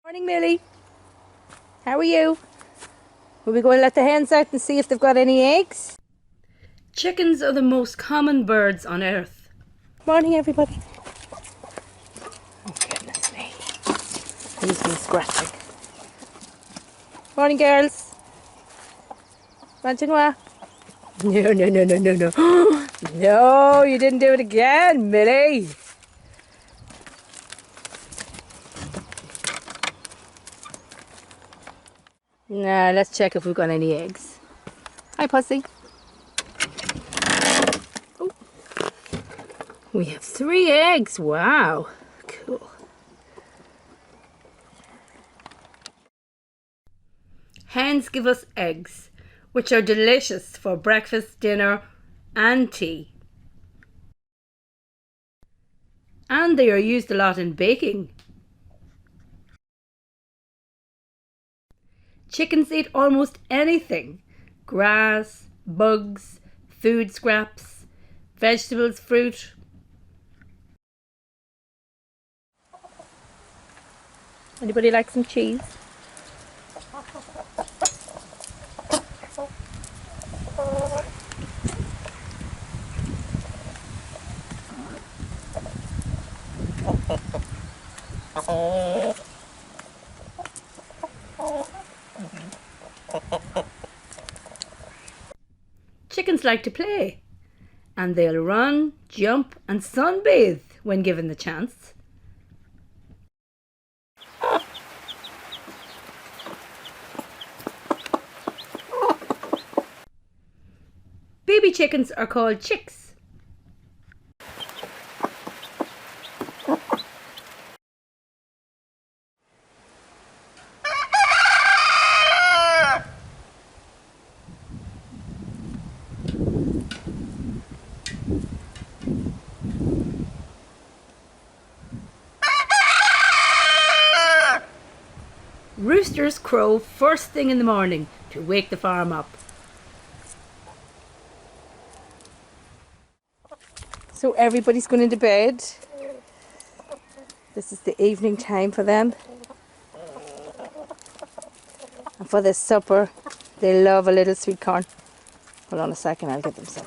Morning, Millie. How are you? Will we go and let the hens out and see if they've got any eggs? Chickens are the most common birds on earth. Morning, everybody. Oh, goodness me. He's been scratching. Morning, girls. Manchinois. No. No, you didn't do it again, Millie. Now, let's check if we've got any eggs. Hi, Pussy. Oh. We have 3 eggs. Wow. Cool. Hens give us eggs, which are delicious for breakfast, dinner, and tea. And they are used a lot in baking. Chickens eat almost anything: grass, bugs, food scraps, vegetables, fruit. Anybody like some cheese? Chickens like to play, and they'll run, jump, and sunbathe when given the chance. Baby chickens are called chicks. Roosters crow first thing in the morning to wake the farm up. So everybody's going into bed. This is the evening time for them. And for their supper, they love a little sweet corn. Hold on a second, I'll get them some.